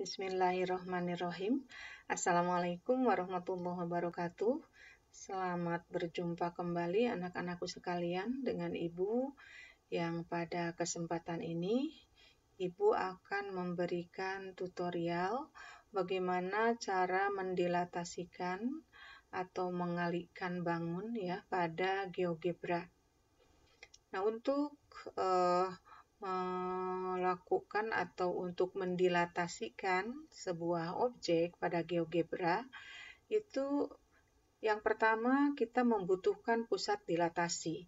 Bismillahirrahmanirrahim. Assalamualaikum warahmatullahi wabarakatuh. Selamat berjumpa kembali anak-anakku sekalian dengan Ibu yang pada kesempatan ini Ibu akan memberikan tutorial bagaimana cara mendilatasikan atau mengalihkan bangun ya pada GeoGebra. Nah, untuk melakukan atau untuk mendilatasikan sebuah objek pada GeoGebra, itu yang pertama kita membutuhkan pusat dilatasi.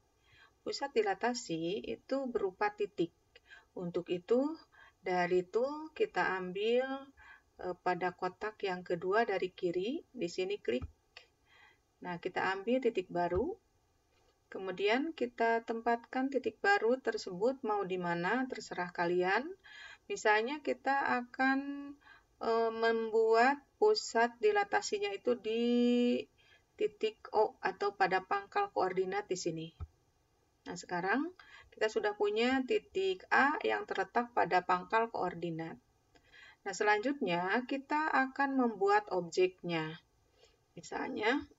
Pusat dilatasi itu berupa titik. Untuk itu, dari tool kita ambil pada kotak yang kedua dari kiri, di sini klik. Nah, kita ambil titik baru. Kemudian kita tempatkan titik baru tersebut mau di mana, terserah kalian. Misalnya kita akan membuat pusat dilatasinya itu di titik O atau pada pangkal koordinat di sini. Nah, sekarang kita sudah punya titik A yang terletak pada pangkal koordinat. Nah, selanjutnya kita akan membuat objeknya. Misalnya,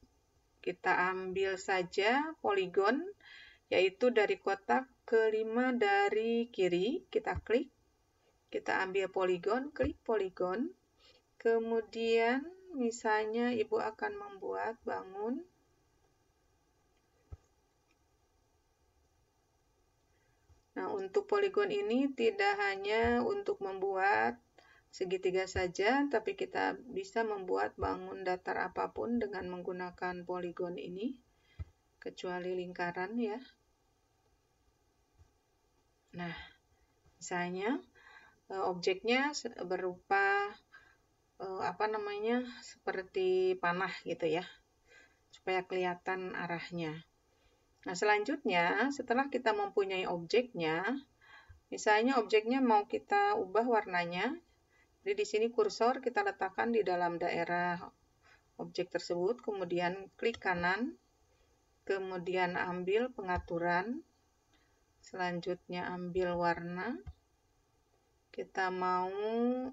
kita ambil saja poligon, yaitu dari kotak kelima dari kiri, kita klik, kita ambil poligon, klik poligon, kemudian misalnya Ibu akan membuat bangun. Nah, untuk poligon ini tidak hanya untuk membuat segitiga saja, tapi kita bisa membuat bangun datar apapun dengan menggunakan poligon ini, kecuali lingkaran ya. Nah, misalnya objeknya berupa seperti panah gitu ya, supaya kelihatan arahnya. Nah, selanjutnya setelah kita mempunyai objeknya, misalnya objeknya mau kita ubah warnanya. Jadi di sini kursor kita letakkan di dalam daerah objek tersebut, kemudian klik kanan, kemudian ambil pengaturan, selanjutnya ambil warna. Kita mau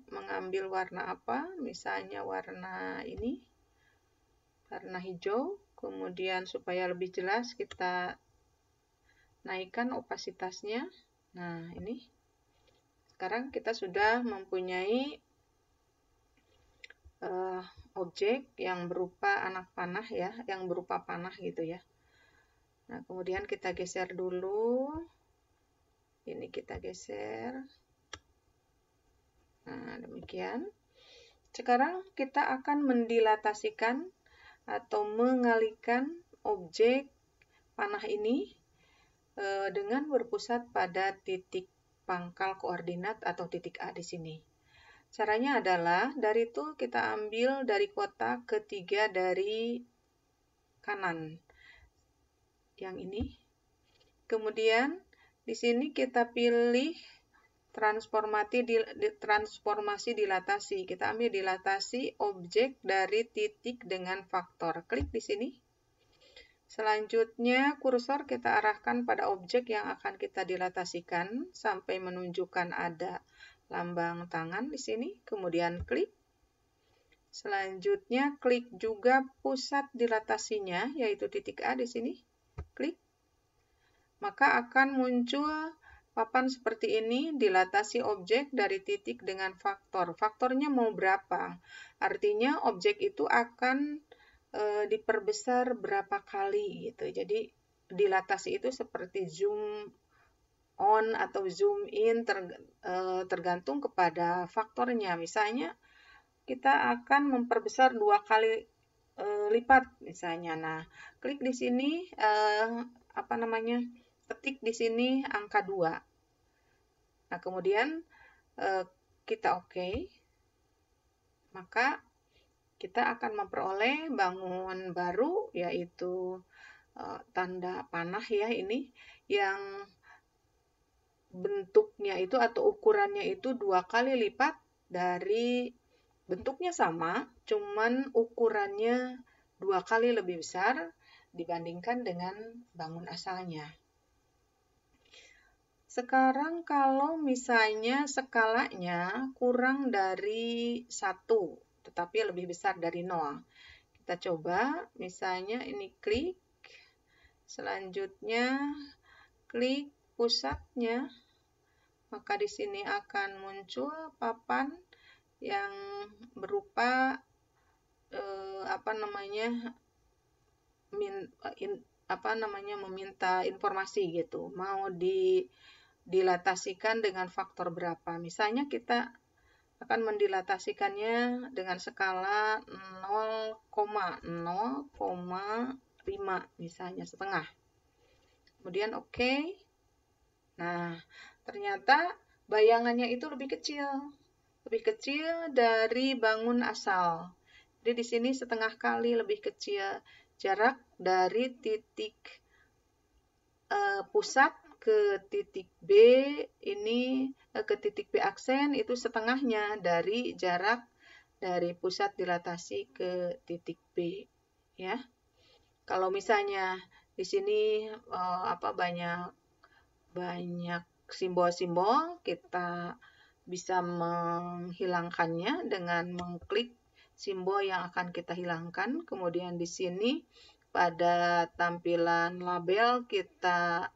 mengambil warna apa? Misalnya warna ini, warna hijau, kemudian supaya lebih jelas kita naikkan opasitasnya. Nah, ini. Sekarang kita sudah mempunyai objek yang berupa anak panah ya, yang berupa panah gitu ya. Nah, kemudian kita geser dulu. Ini kita geser. Nah, demikian. Sekarang kita akan mendilatasikan atau mengalihkan objek panah ini dengan berpusat pada titik pangkal koordinat atau titik A di sini. Caranya adalah dari tool kita ambil dari kotak ketiga dari kanan. Yang ini. Kemudian di sini kita pilih transformasi dilatasi. Kita ambil dilatasi objek dari titik dengan faktor. Klik di sini. Selanjutnya kursor kita arahkan pada objek yang akan kita dilatasikan sampai menunjukkan ada lambang tangan di sini, kemudian klik. Selanjutnya klik juga pusat dilatasinya, yaitu titik A di sini, klik. Maka akan muncul papan seperti ini, dilatasi objek dari titik dengan faktor. Faktornya mau berapa? Artinya objek itu akan diperbesar berapa kali gitu. Jadi dilatasi itu seperti zoom on atau zoom in tergantung kepada faktornya. Misalnya kita akan memperbesar 2 kali lipat misalnya. Nah, klik di sini ketik di sini angka 2. Nah, kemudian kita oke. Maka kita akan memperoleh bangun baru, yaitu tanda panah ya ini, yang bentuknya itu atau ukurannya itu 2 kali lipat dari bentuknya sama, cuman ukurannya 2 kali lebih besar dibandingkan dengan bangun asalnya. Sekarang kalau misalnya skalanya kurang dari 1, tetapi lebih besar dari 0. Kita coba, misalnya ini klik, selanjutnya klik pusatnya, maka di sini akan muncul papan yang berupa meminta informasi gitu, mau dilatasikan dengan faktor berapa. Misalnya kita akan mendilatasikannya dengan skala 0,5 misalnya, setengah. Kemudian oke. Nah, ternyata bayangannya itu lebih kecil dari bangun asal. Jadi di sini setengah kali lebih kecil. Jarak dari titik pusat ke titik B ini ke titik B aksen itu setengahnya dari jarak dari pusat dilatasi ke titik B, ya. Kalau misalnya di sini banyak simbol-simbol, kita bisa menghilangkannya dengan mengklik simbol yang akan kita hilangkan. Kemudian di sini pada tampilan label kita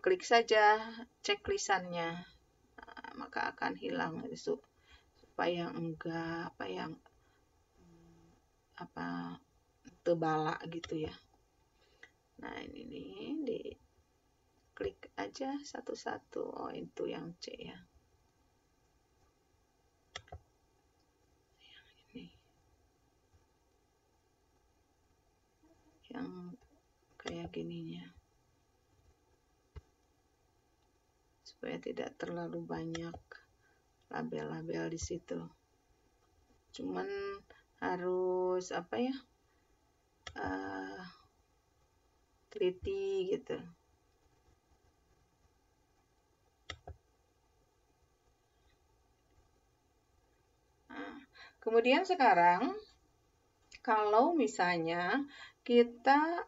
klik saja checklistannya, maka akan hilang supaya enggak tebala gitu ya. Nah ini di klik aja satu-satu. Oh, itu yang C ya. Yang ini. Yang kayak gininya. Supaya tidak terlalu banyak label-label di situ. Cuman harus teliti gitu. Nah, kemudian sekarang kalau misalnya kita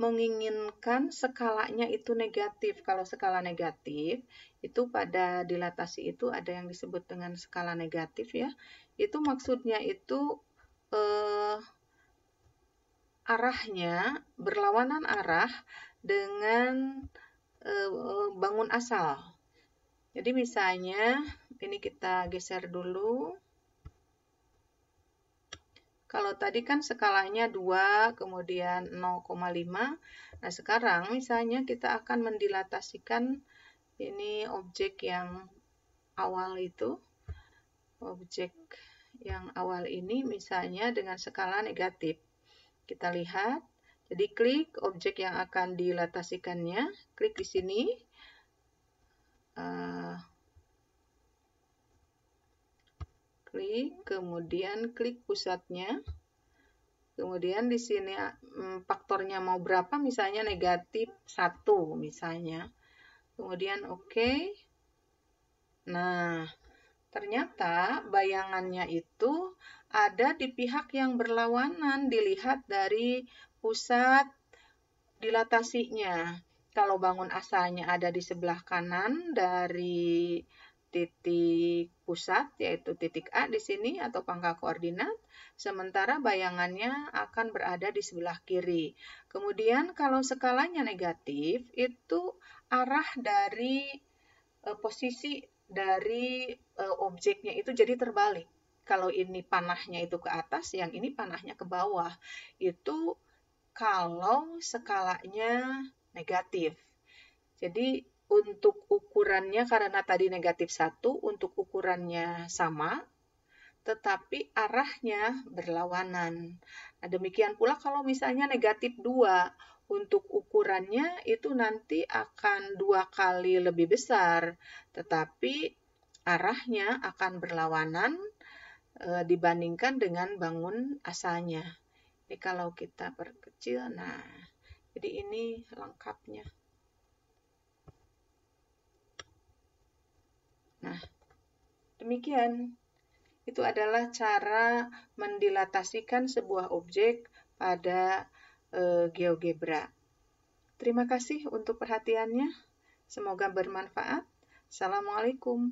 menginginkan skalanya itu negatif. Kalau skala negatif, itu pada dilatasi itu ada yang disebut dengan skala negatif ya. Itu maksudnya itu arahnya berlawanan arah dengan bangun asal. Jadi misalnya, ini kita geser dulu. Kalau tadi kan skalanya 2, kemudian 0,5. Nah, sekarang misalnya kita akan mendilatasikan ini objek yang awal itu. Objek yang awal ini misalnya dengan skala negatif. Kita lihat. Jadi klik objek yang akan dilatasikannya. Klik di sini. Klik, kemudian klik pusatnya. Kemudian di sini faktornya mau berapa, misalnya negatif 1 misalnya. Kemudian oke. Nah, ternyata bayangannya itu ada di pihak yang berlawanan, dilihat dari pusat dilatasinya. Kalau bangun asalnya ada di sebelah kanan dari titik pusat, yaitu titik A di sini atau pangkal koordinat, sementara bayangannya akan berada di sebelah kiri. Kemudian kalau skalanya negatif, itu arah dari posisi dari objeknya itu jadi terbalik. Kalau ini panahnya itu ke atas, yang ini panahnya ke bawah. Itu kalau skalanya negatif. Jadi untuk ukurannya, karena tadi negatif 1, untuk ukurannya sama, tetapi arahnya berlawanan. Nah, demikian pula kalau misalnya negatif 2, untuk ukurannya itu nanti akan 2 kali lebih besar, tetapi arahnya akan berlawanan dibandingkan dengan bangun asalnya. Ini kalau kita perkecil, nah, jadi ini lengkapnya. Nah, demikian. Itu adalah cara mendilatasikan sebuah objek pada GeoGebra. Terima kasih untuk perhatiannya. Semoga bermanfaat. Assalamualaikum.